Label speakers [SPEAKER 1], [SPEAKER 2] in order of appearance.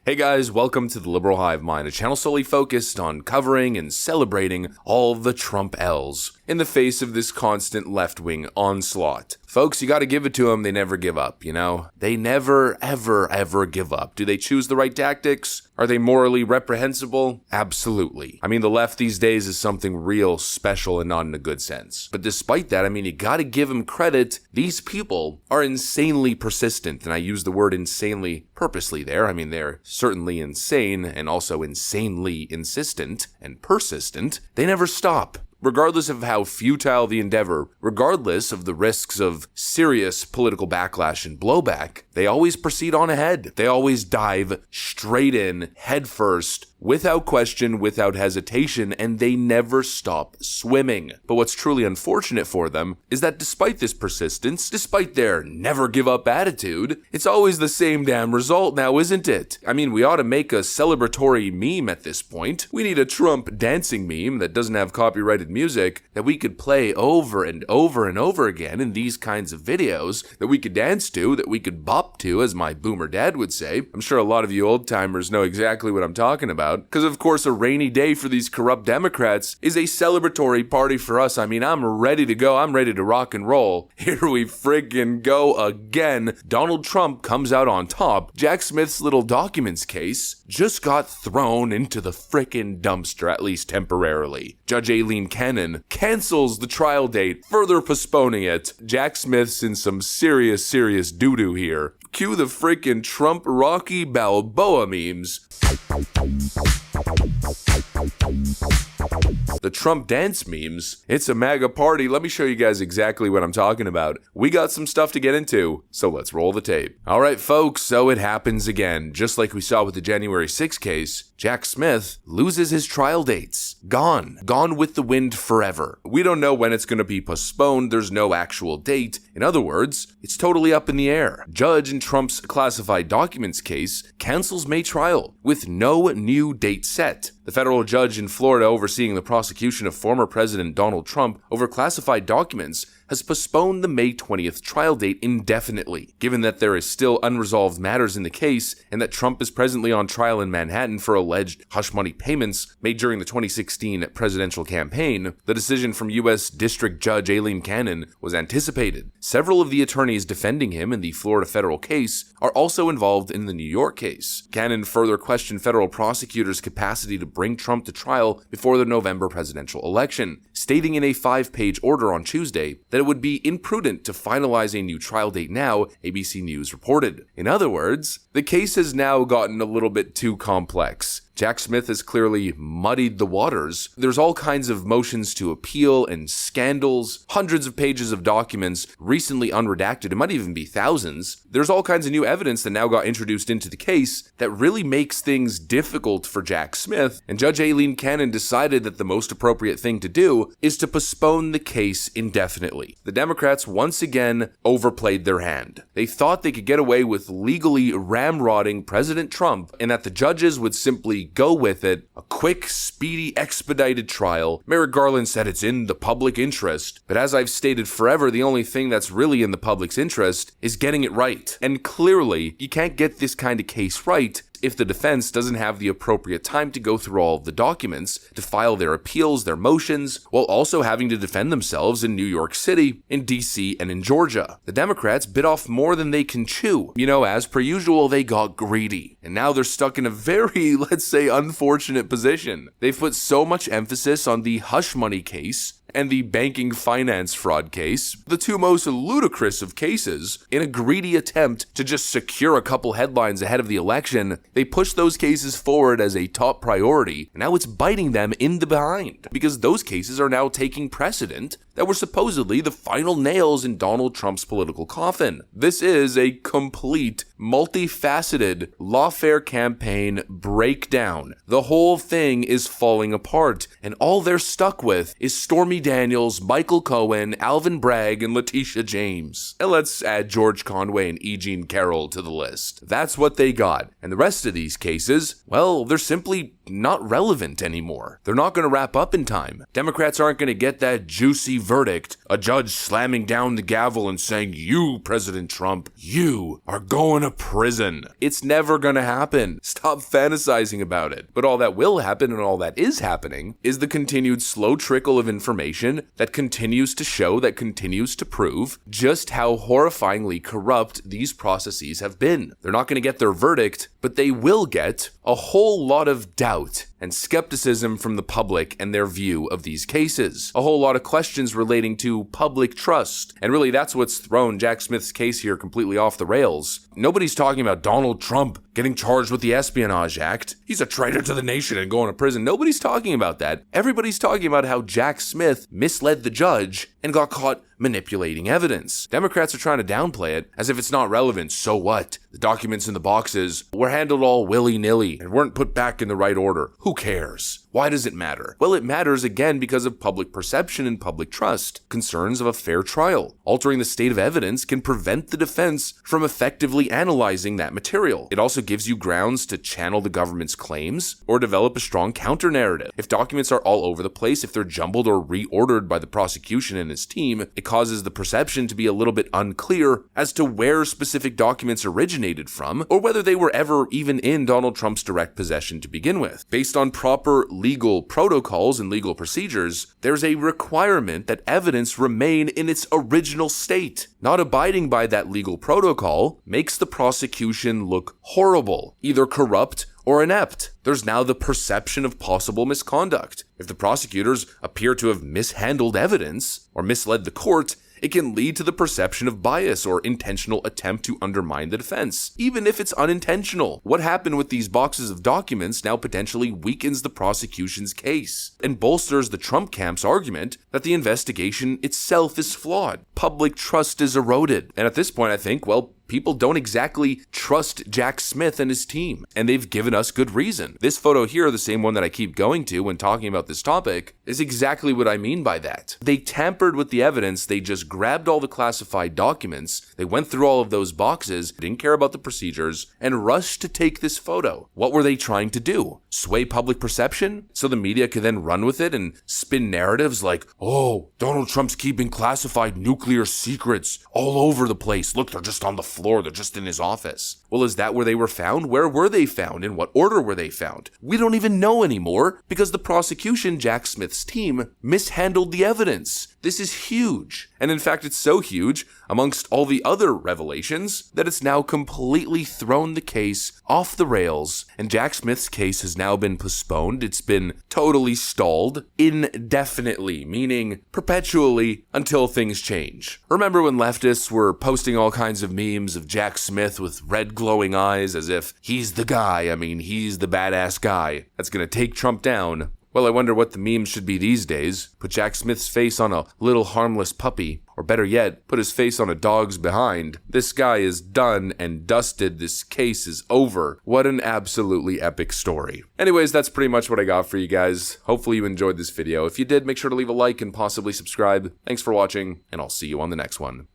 [SPEAKER 1] Hey guys, welcome to the Liberal Hive Mind, a channel solely focused on covering and celebrating all the Trump L's in the face of this constant left-wing onslaught. Folks, you gotta give it to them, they never give up, you know? They never, ever give up. Do they choose the right tactics? Are they morally reprehensible? Absolutely. I mean, the left these days is something real special and not in a good sense. But despite that, I mean, you gotta give them credit. These people are insanely persistent, and I use the word insanely purposely there. I mean, they're certainly insane and also insanely insistent and persistent. They never stop. Regardless of how futile the endeavor, regardless of the risks of serious political backlash and blowback, they always proceed on ahead. They always dive straight in, head first, without question, without hesitation, and they never stop swimming. But what's truly unfortunate for them is that despite this persistence, despite their never give up attitude, it's always the same damn result now, isn't it? I mean, we ought to make a celebratory meme at this point. We need a Trump dancing meme that doesn't have copyrighted music that we could play over and over and over again in these kinds of videos that we could dance to, that we could bop to, as my boomer dad would say. I'm sure a lot of you old timers know exactly what I'm talking about. Because of course a rainy day for these corrupt Democrats is a celebratory party for us. I mean, I'm ready to go. I'm ready to rock and roll. Here we friggin' go again. Donald Trump comes out on top. Jack Smith's little documents case just got thrown into the frickin' dumpster, at least temporarily. Judge Aileen Cannon cancels the trial date, further postponing it. Jack Smith's in some serious doo-doo here. Cue the frickin' Trump Rocky Balboa memes. The Trump dance memes. It's a MAGA party. Let me show you guys exactly what I'm talking about. We got some stuff to get into, so let's roll the tape. All right, folks, so it happens again. Just like we saw with the January 6th case, Jack Smith loses his trial dates. Gone with the wind forever. We don't know when it's going to be postponed. There's no actual date. In other words, it's totally up in the air. Judge in Trump's classified documents case cancels May trial with no new date set. The federal judge in Florida overseeing the prosecution of former President Donald Trump over classified documents has postponed the May 20th trial date indefinitely, given that there is still unresolved matters in the case and that Trump is presently on trial in Manhattan for alleged hush money payments made during the 2016 presidential campaign. The decision from U.S. District Judge Aileen Cannon was anticipated. Several of the attorneys defending him in the Florida federal case are also involved in the New York case. Cannon further questioned federal prosecutors' capacity to bring Trump to trial before the November presidential election, stating in a 5-page order on Tuesday that it would be imprudent to finalize a new trial date now, ABC News reported. In other words, the case has now gotten a little bit too complex. Jack Smith has clearly muddied the waters. There's all kinds of motions to appeal and scandals, hundreds of pages of documents recently unredacted. It might even be thousands. There's all kinds of new evidence that now got introduced into the case that really makes things difficult for Jack Smith, and Judge Aileen Cannon decided that the most appropriate thing to do is to postpone the case indefinitely. The Democrats once again overplayed their hand. They thought they could get away with legally ramrodding President Trump and that the judges would simply go with it, a quick, speedy, expedited trial. Merrick Garland said it's in the public interest, but as I've stated forever, the only thing that's really in the public's interest is getting it right. And clearly, you can't get this kind of case right if the defense doesn't have the appropriate time to go through all of the documents, to file their appeals, their motions, while also having to defend themselves in New York City, in DC, and in Georgia. The Democrats bit off more than they can chew. You know, as per usual, they got greedy. And now they're stuck in a very, let's say, unfortunate position. They've put so much emphasis on the hush money case and the banking finance fraud case, the two most ludicrous of cases, in a greedy attempt to just secure a couple headlines ahead of the election. They pushed those cases forward as a top priority, and now it's biting them in the behind, because those cases are now taking precedent that were supposedly the final nails in Donald Trump's political coffin. This is a complete, multifaceted lawfare campaign breakdown. The whole thing is falling apart, and all they're stuck with is Stormy Daniels, Michael Cohen, Alvin Bragg, and Letitia James. And let's add George Conway and E. Jean Carroll to the list. That's what they got. And the rest of these cases, well, they're simply not relevant anymore. They're not going to wrap up in time. Democrats aren't going to get that juicy verdict, a judge slamming down the gavel and saying, "You, President Trump, you are going to prison." It's never gonna happen. Stop fantasizing about it. But all that will happen, and all that is happening, is the continued slow trickle of information that continues to show, that continues to prove just how horrifyingly corrupt these processes have been. They're not gonna get their verdict, but they will get a whole lot of doubt and skepticism from the public and their view of these cases. A whole lot of questions relating to public trust. And really, that's what's thrown Jack Smith's case here completely off the rails. Nobody's talking about Donald Trump getting charged with the Espionage Act. He's a traitor to the nation and going to prison. Nobody's talking about that. Everybody's talking about how Jack Smith misled the judge and got caught manipulating evidence. Democrats are trying to downplay it as if it's not relevant. So what? The documents in the boxes were handled all willy-nilly and weren't put back in the right order. Who cares? Why does it matter? Well, it matters again because of public perception and public trust, concerns of a fair trial. Altering the state of evidence can prevent the defense from effectively analyzing that material. It also gives you grounds to channel the government's claims or develop a strong counter-narrative. If documents are all over the place, if they're jumbled or reordered by the prosecution and his team, it causes the perception to be a little bit unclear as to where specific documents originated from or whether they were ever even in Donald Trump's direct possession to begin with. Based on proper legal protocols and legal procedures, there's a requirement that evidence remain in its original state. Not abiding by that legal protocol makes the prosecution look horrible, either corrupt or inept. There's now the perception of possible misconduct. If the prosecutors appear to have mishandled evidence or misled the court, it can lead to the perception of bias or intentional attempt to undermine the defense, even if it's unintentional. What happened with these boxes of documents now potentially weakens the prosecution's case and bolsters the Trump camp's argument that the investigation itself is flawed. Public trust is eroded. And at this point, I think, well, people don't exactly trust Jack Smith and his team, and they've given us good reason. This photo here, the same one that I keep going to when talking about this topic, is exactly what I mean by that. They tampered with the evidence. They just grabbed all the classified documents. They went through all of those boxes, didn't care about the procedures, and rushed to take this photo. What were they trying to do? Sway public perception? So the media could then run with it and spin narratives like, "Oh, Donald Trump's keeping classified nuclear secrets all over the place. Look, they're just on the floor. They're just in his office." Well, is that where they were found? Where were they found? In what order were they found? We don't even know anymore because the prosecution, Jack Smith's team, mishandled the evidence. This is huge. And in fact, it's so huge, amongst all the other revelations, that it's now completely thrown the case off the rails, and Jack Smith's case has now been postponed. It's been totally stalled indefinitely, meaning perpetually until things change. Remember when leftists were posting all kinds of memes of Jack Smith with red glowing eyes as if he's the guy, he's the badass guy that's gonna take Trump down? Well, I wonder what the memes should be these days. Put Jack Smith's face on a little harmless puppy. Or better yet, put his face on a dog's behind. This guy is done and dusted. This case is over. What an absolutely epic story. Anyways, that's pretty much what I got for you guys. Hopefully you enjoyed this video. If you did, make sure to leave a like and possibly subscribe. Thanks for watching, and I'll see you on the next one.